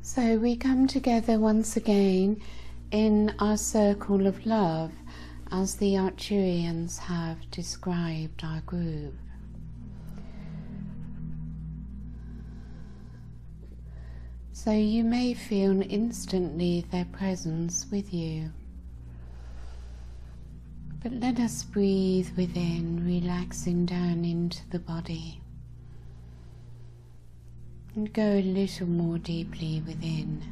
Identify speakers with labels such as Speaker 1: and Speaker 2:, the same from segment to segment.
Speaker 1: So we come together once again in our circle of love, as the Arcturians have described our group. So you may feel instantly their presence with you. But let us breathe within, relaxing down into the body. And go a little more deeply within.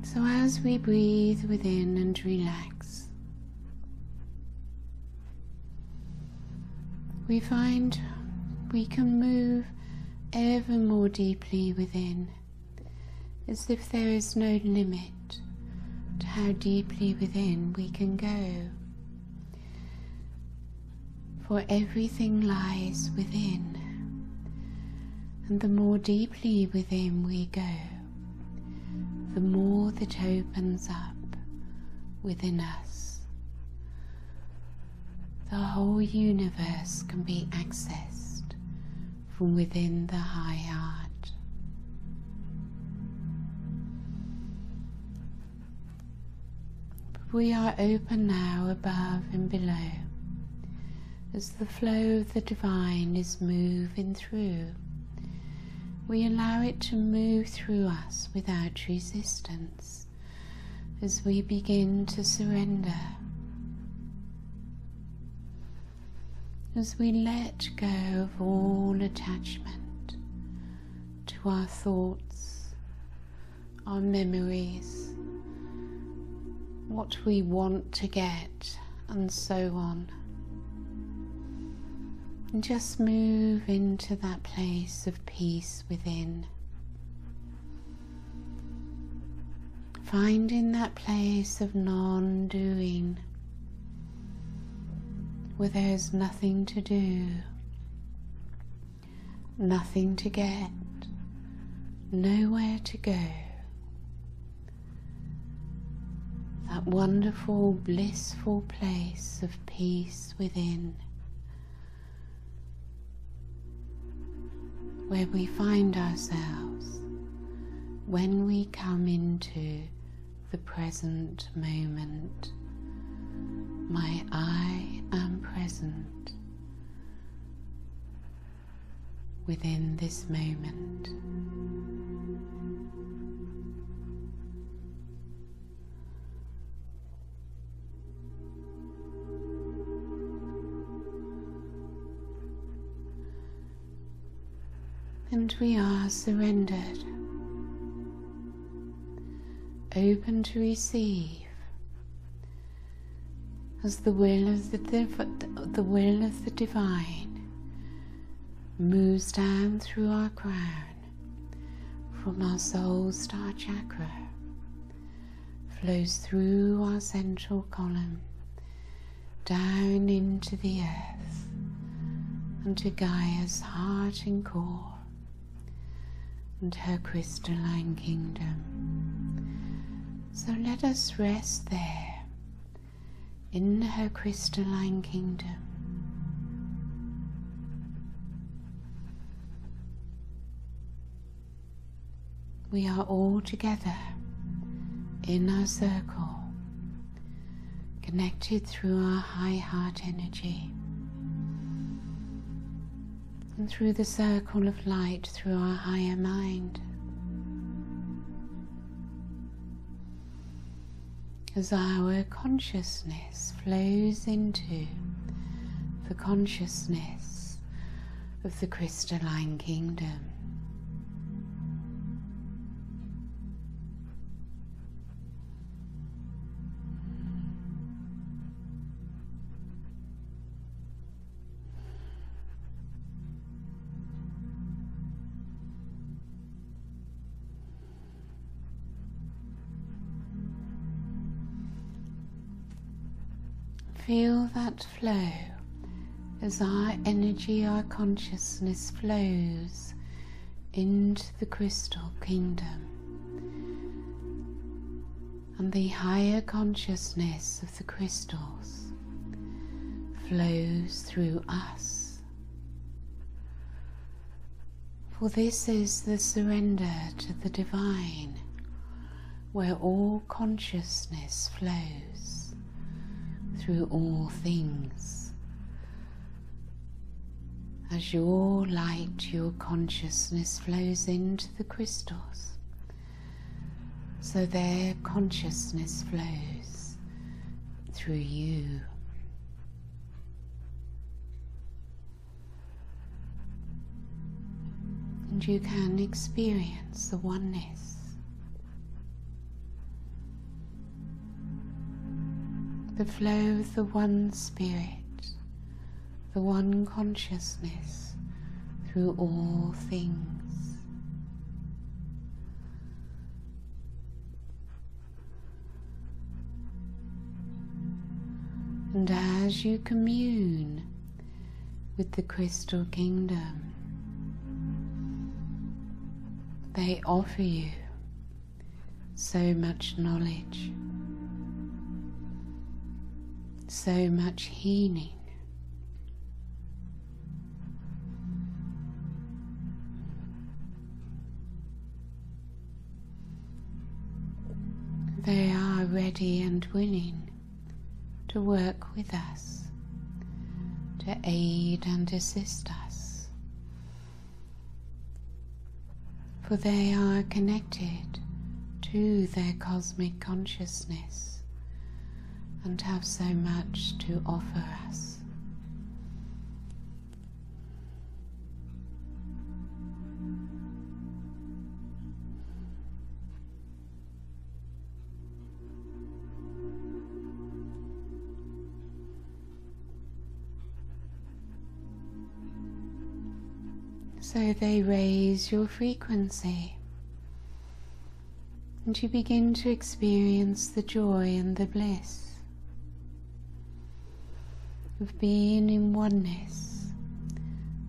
Speaker 1: So as we breathe within and relax, we find we can move ever more deeply within, as if there is no limit to how deeply within we can go. For everything lies within, and the more deeply within we go, the more that opens up within us. The whole universe can be accessed from within the high heart. But we are open now above and below, as the flow of the divine is moving through. We allow it to move through us without resistance as we begin to surrender, as we let go of all attachment to our thoughts, our memories, what we want to get, and so on. And just move into that place of peace within. Finding that place of non-doing, where there is nothing to do, nothing to get, nowhere to go. That wonderful, blissful place of peace within, where we find ourselves when we come into the present moment. My I am present within this moment. And we are surrendered, open to receive, as the will of the divine moves down through our crown, from our soul star chakra, flows through our central column, down into the earth, and to Gaia's heart and core, and her crystalline kingdom. So let us rest there in her crystalline kingdom. We are all together in our circle, connected through our high heart energy, and through the circle of light through our higher mind. As our consciousness flows into the consciousness of the crystalline kingdom. Feel that flow as our energy, our consciousness flows into the crystal kingdom, and the higher consciousness of the crystals flows through us, For this is the surrender to the divine, where all consciousness flows through all things. As your light, your consciousness flows into the crystals, so their consciousness flows through you. And you can experience the oneness. The flow of the one spirit, the one consciousness through all things. And as you commune with the crystal kingdom, they offer you so much knowledge, so much healing. They are ready and willing to work with us, to aid and assist us, for they are connected to their cosmic consciousness and have so much to offer us. So they raise your frequency, and you begin to experience the joy and the bliss of being in oneness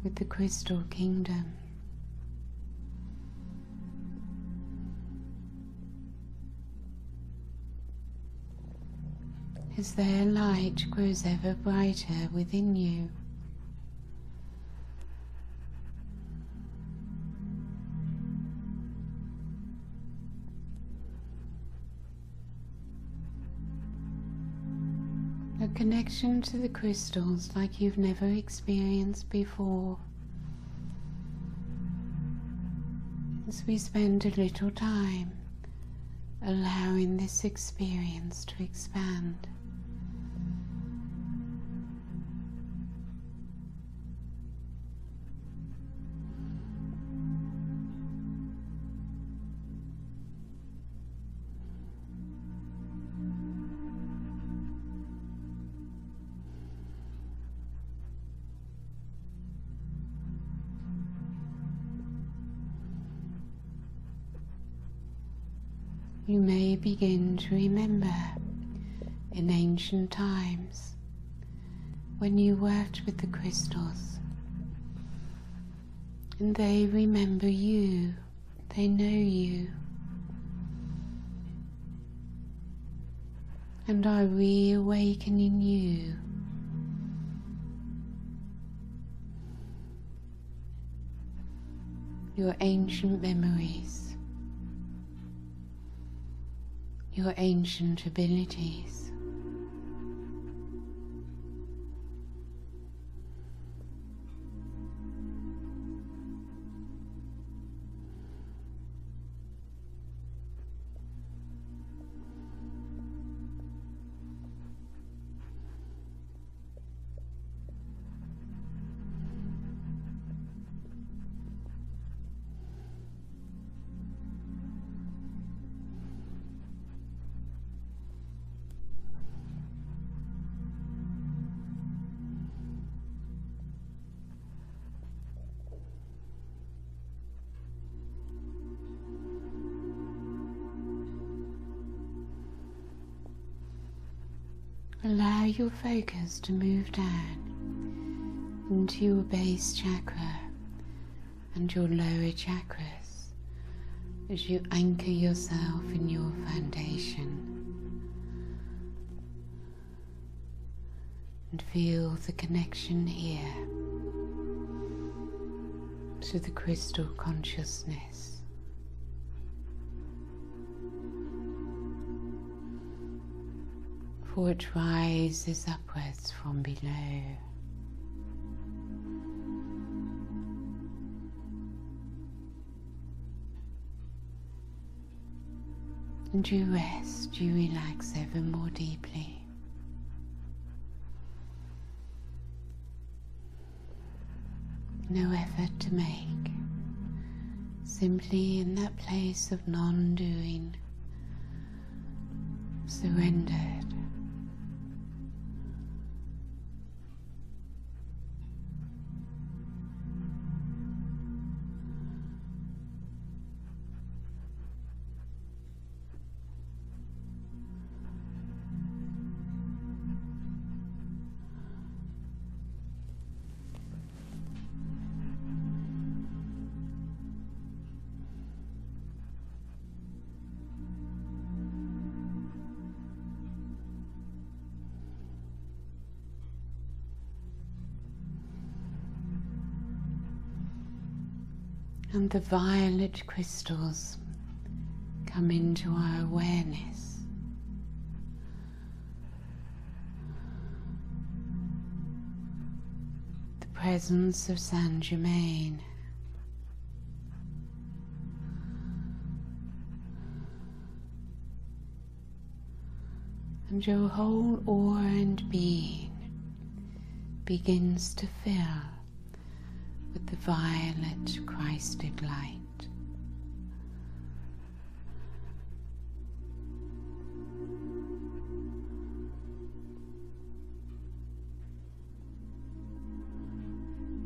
Speaker 1: with the crystal kingdom. As their light grows ever brighter within you, a connection to the crystals like you've never experienced before. As we spend a little time allowing this experience to expand. You may begin to remember in ancient times when you worked with the crystals, and they remember you, they know you, and are reawakening you. Your ancient memories, your ancient abilities. Allow your focus to move down into your base chakra and your lower chakras as you anchor yourself in your foundation and feel the connection here to the crystal consciousness. For it rises upwards from below. And you rest, you relax ever more deeply. No effort to make, simply in that place of non-doing, surrendered. And the violet crystals come into our awareness. The presence of Saint Germain. And your whole aura and being begins to fill with the violet Christed light.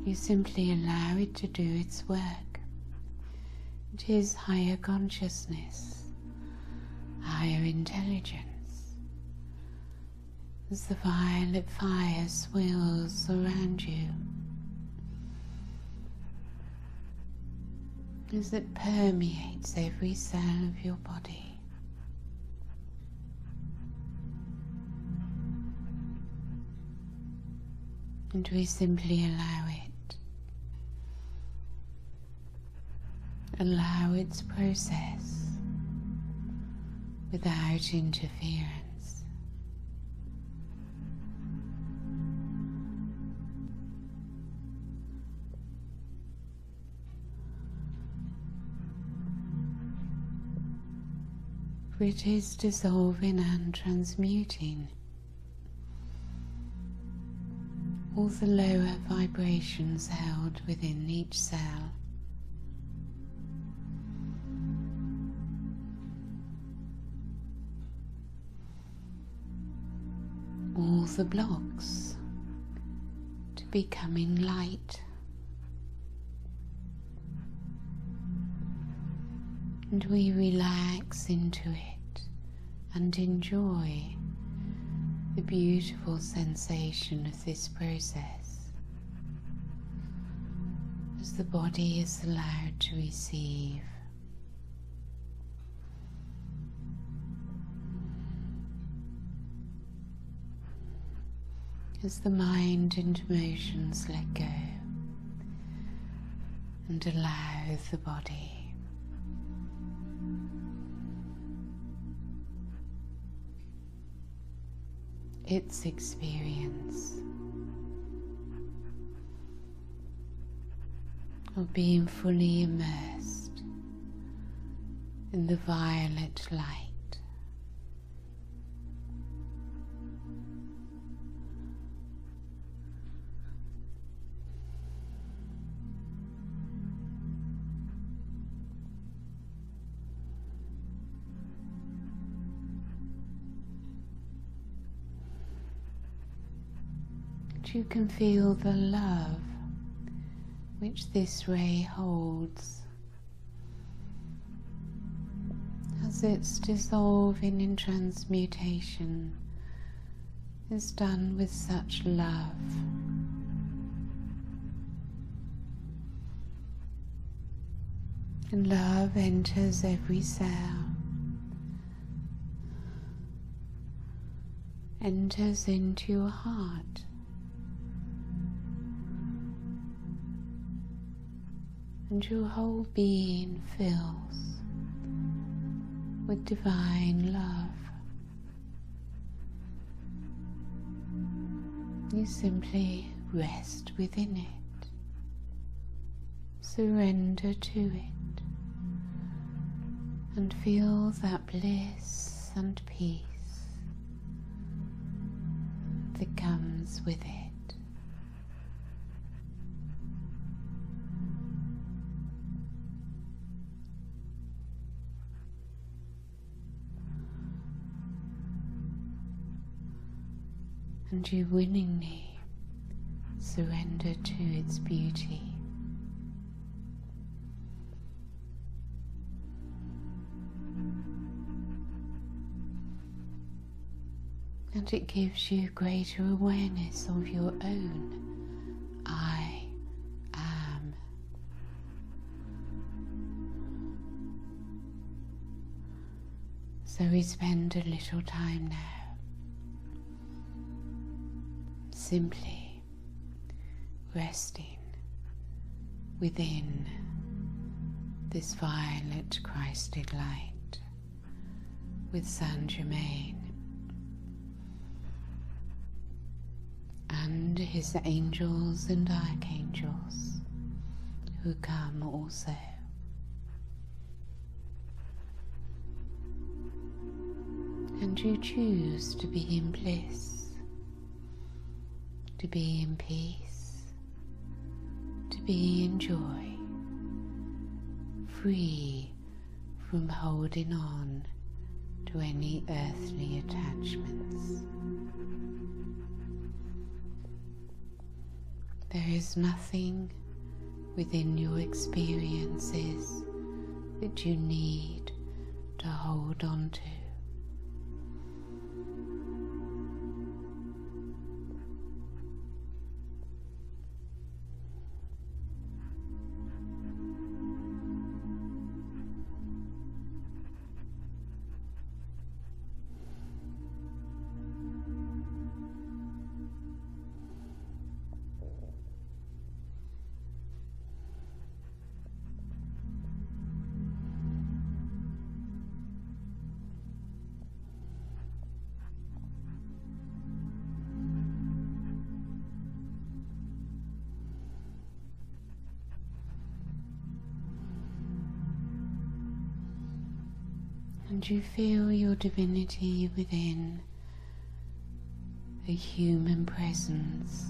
Speaker 1: You simply allow it to do its work. It is higher consciousness, higher intelligence. As the violet fire swirls around you, as it permeates every cell of your body. And we simply allow it. Allow its process without interference. For it is dissolving and transmuting all the lower vibrations held within each cell. All the blocks to becoming light. And we relax into it and enjoy the beautiful sensation of this process as the body is allowed to receive. As the mind and emotions let go and allow the body its experience of being fully immersed in the violet light. You can feel the love which this ray holds as its dissolving in transmutation is done with such love. And love enters every cell, enters into your heart, and your whole being fills with divine love. You simply rest within it, surrender to it, and feel that bliss and peace that comes with it. And you willingly surrender to its beauty. And it gives you greater awareness of your own I am. So we spend a little time now simply resting within this violet Christed light with Saint Germain and his angels and archangels who come also. And you choose to be in bliss, to be in peace, to be in joy, free from holding on to any earthly attachments. There is nothing within your experiences that you need to hold on to. And you feel your divinity within a human presence.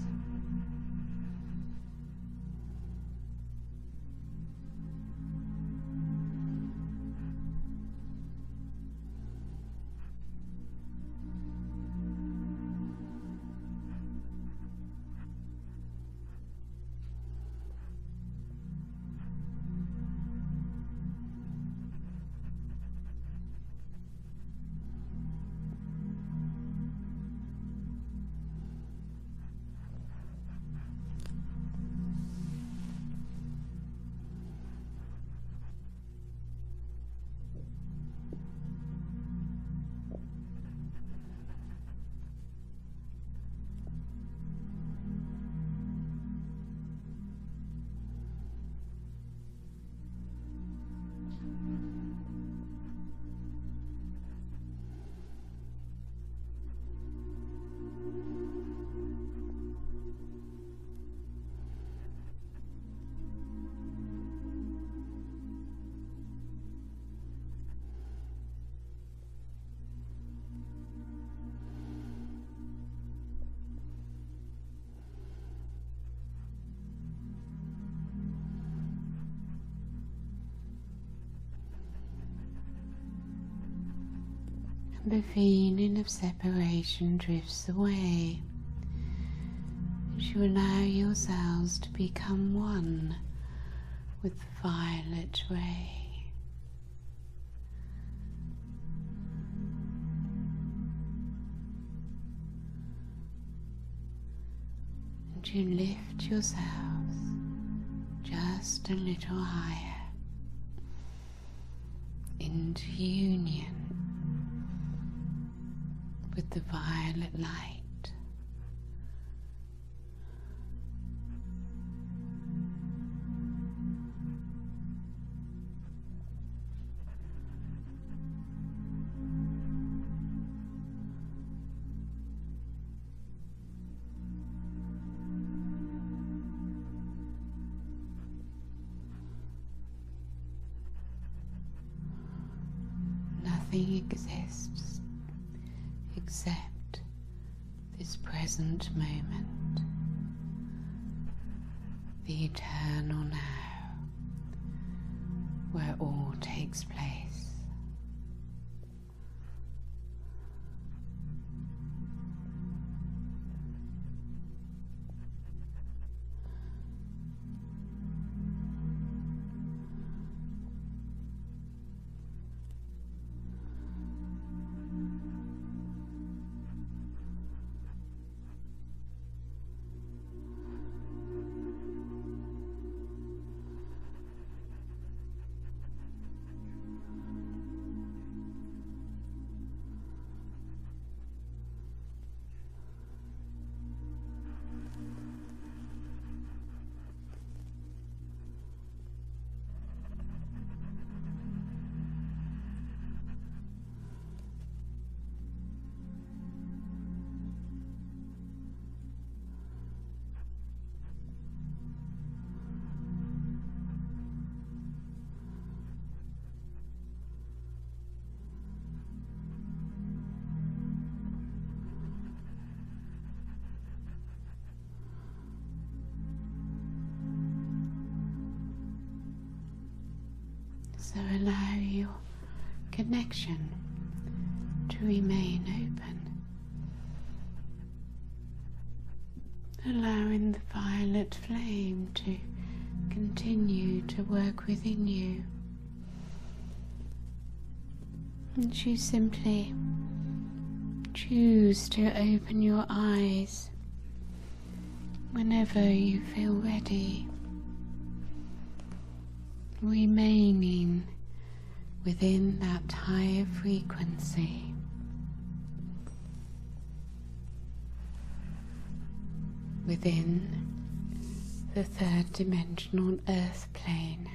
Speaker 1: The feeling of separation drifts away as you allow yourselves to become one with the violet ray. And you lift yourselves just a little higher into union with the violet light. nothing exists except this present moment, the eternal now, where all takes place. So allow your connection to remain open, allowing the violet flame to continue to work within you. And you simply choose to open your eyes whenever you feel ready, remaining within that higher frequency. Within the third dimensional earth plane.